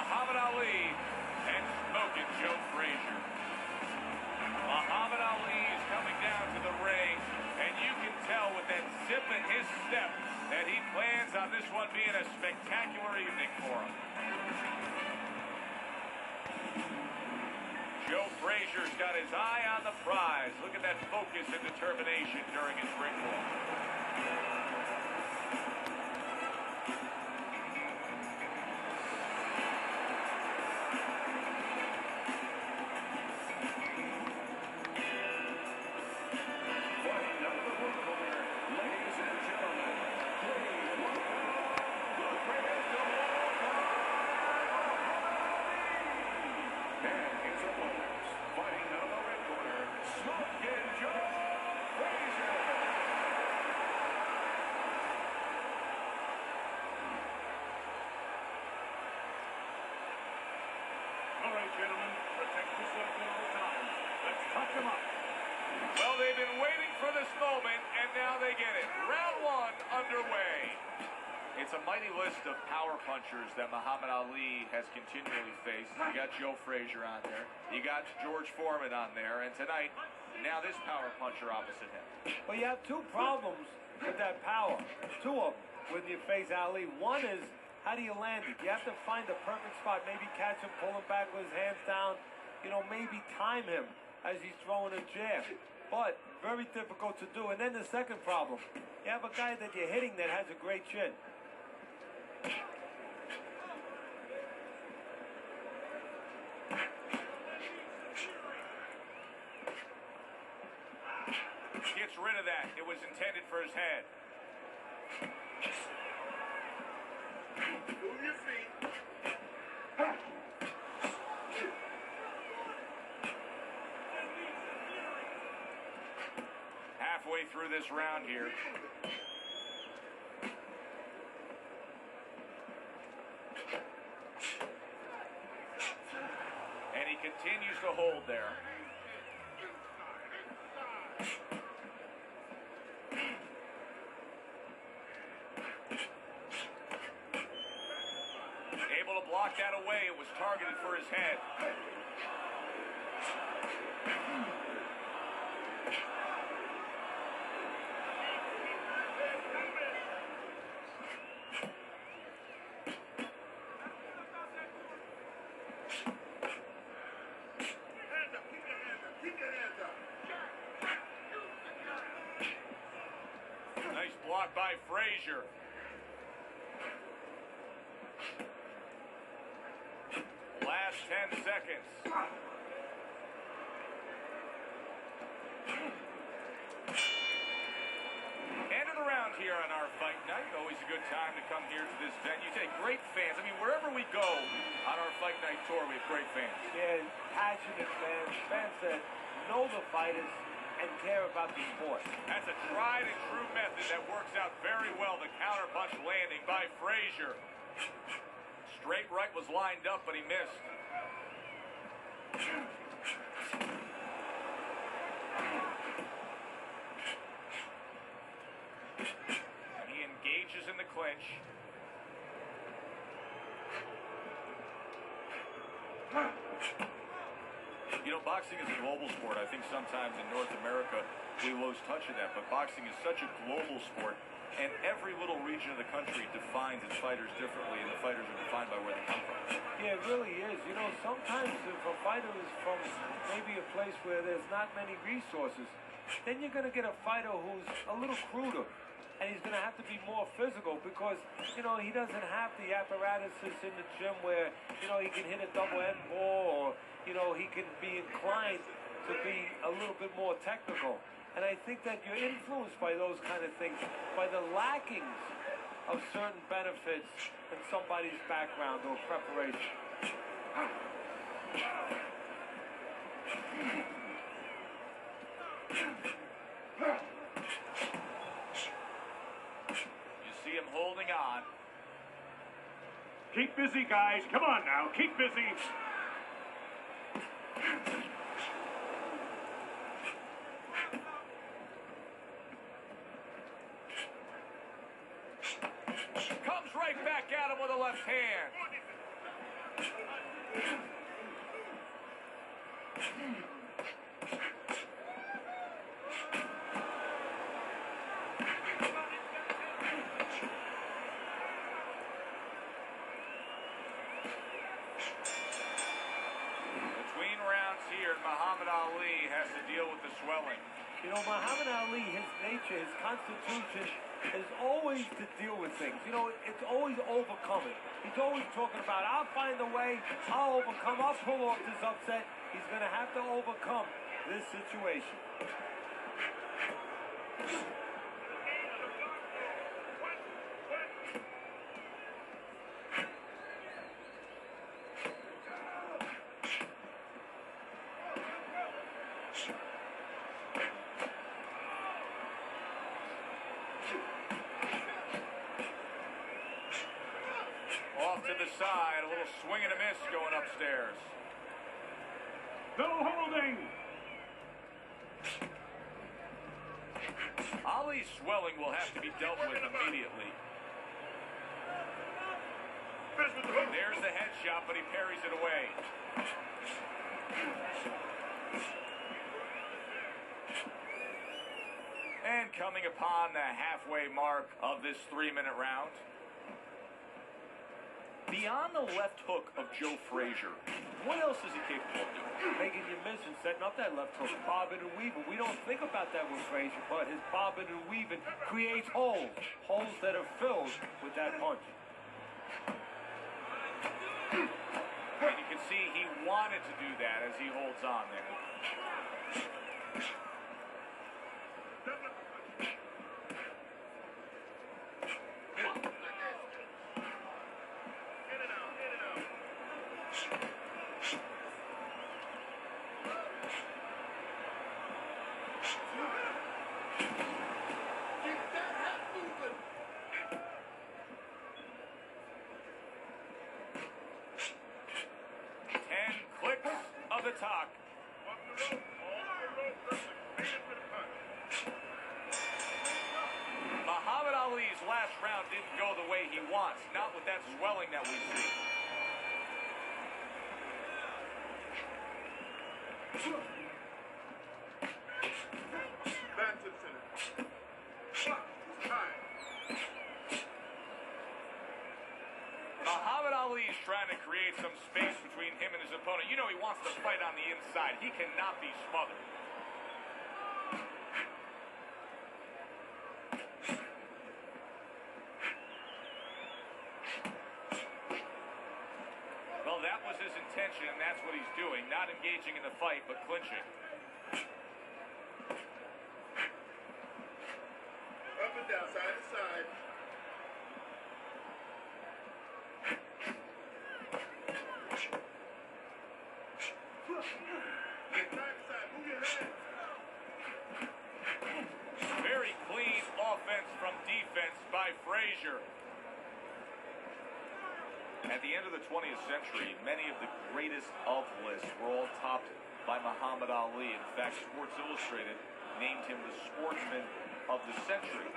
Muhammad Ali and smoking Joe Frazier. Muhammad Ali is coming down to the ring, and you can tell with that zip in his step that he plans on this one being a spectacular evening for him. Joe Frazier's got his eye on the prize. Look at that focus and determination during his ring walk. All right, gentlemen, protect yourself at all times. Let's touch them up. Well, they've been waiting for this moment, and now they get it. Round one underway. It's a mighty list of power punchers that Muhammad Ali has continually faced. You got Joe Frazier on there. You got George Foreman on there. And tonight, now this power puncher opposite him. Well, you have two problems with that power. Two of them when you face Ali. One is, how do you land it? You have to find the perfect spot. Maybe catch him, pull him back with his hands down. You know, maybe time him as he's throwing a jab. But very difficult to do. And then the second problem, you have a guy that you're hitting that has a great chin. Gets rid of that. It was intended for his head. Move your feet. Halfway through this round here. And he continues to hold there. Able to block that away. It was targeted for his head. Nice block by Frazier. Last 10 seconds. End of the round here on our fight night. Always a good time to come here to this venue. Take great fans. I mean, wherever we go on our fight night tour, we have great fans. Yeah, passionate fans. Fans that know the fighters and care about the sport. That's a tried and true method that works out very well. The counter punch landing by Frazier. Straight right was lined up, but he missed. And he engages in the clinch. You know, boxing is a global sport. I think sometimes in North America we lose touch of that, but boxing is such a global sport, and every little region of the country defines its fighters differently, and the fighters are defined by where they come from. Yeah, it really is. You know, sometimes if a fighter is from maybe a place where there's not many resources, then you're going to get a fighter who's a little cruder, and he's going to have to be more physical because, you know, he doesn't have the apparatuses in the gym where, you know, he can hit a double end ball or, you know, he can be inclined to be a little bit more technical. And I think that you're influenced by those kind of things, by the lackings of certain benefits in somebody's background or preparation. You see him holding on. Keep busy, guys. Come on now. Keep busy. Comes right back at him with a left hand. Between rounds here, Muhammad Ali has to deal with the swelling. You know, Muhammad Ali, his nature, his constitution is always to deal with things. You know, it's always overcoming. He's always talking about, I'll find a way, I'll overcome, I'll pull off this upset. He's going to have to overcome this situation. Off to the side, a little swing and a miss going upstairs. No holding. Ali's swelling will have to be dealt with immediately. There's the headshot, but he parries it away. And coming upon the halfway mark of this 3-minute round. Beyond the left hook of Joe Frazier, what else is he capable of doing? Making your miss and setting up that left hook, bobbing and weaving. We don't think about that with Frazier, but his bobbing and weaving creates holes that are filled with that punch. And you can see he wanted to do that as he holds on there. The talk. Muhammad Ali's last round didn't go the way he wants, not with that swelling that we see. Back to the center. Muhammad Ali is trying to create some space between him and his opponent. You know he wants to fight on the inside. He cannot be smothered. Well, that was his intention, and that's what he's doing. Not engaging in the fight, but clinching. Up and down, side to side. Very clean offense from defense by Frazier. At the end of the 20th century, many of the greatest of lists were all topped by Muhammad Ali. In fact, Sports Illustrated named him the sportsman of the century.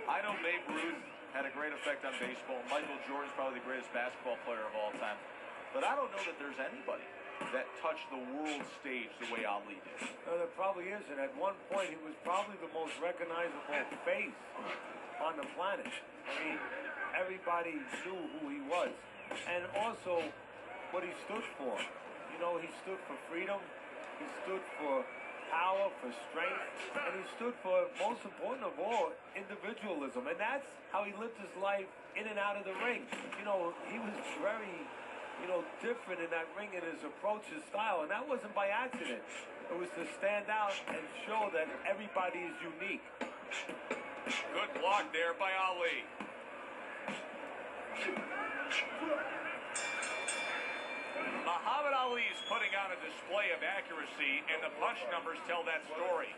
I know Babe Ruth had a great effect on baseball. Michael Jordan's probably the greatest basketball player of all time. But I don't know that there's anybody that touched the world stage the way Ali did. No, there probably is, and at one point he was probably the most recognizable face on the planet. I mean, everybody knew who he was, and also what he stood for. You know, he stood for freedom, he stood for power, for strength, and he stood for, most important of all, individualism. And that's how he lived his life in and out of the ring. You know, he was very, different in that ring in his approach, his style, and that wasn't by accident. It was to stand out and show that everybody is unique. Good block there by Ali. Muhammad Ali is putting on a display of accuracy, and the punch numbers tell that story.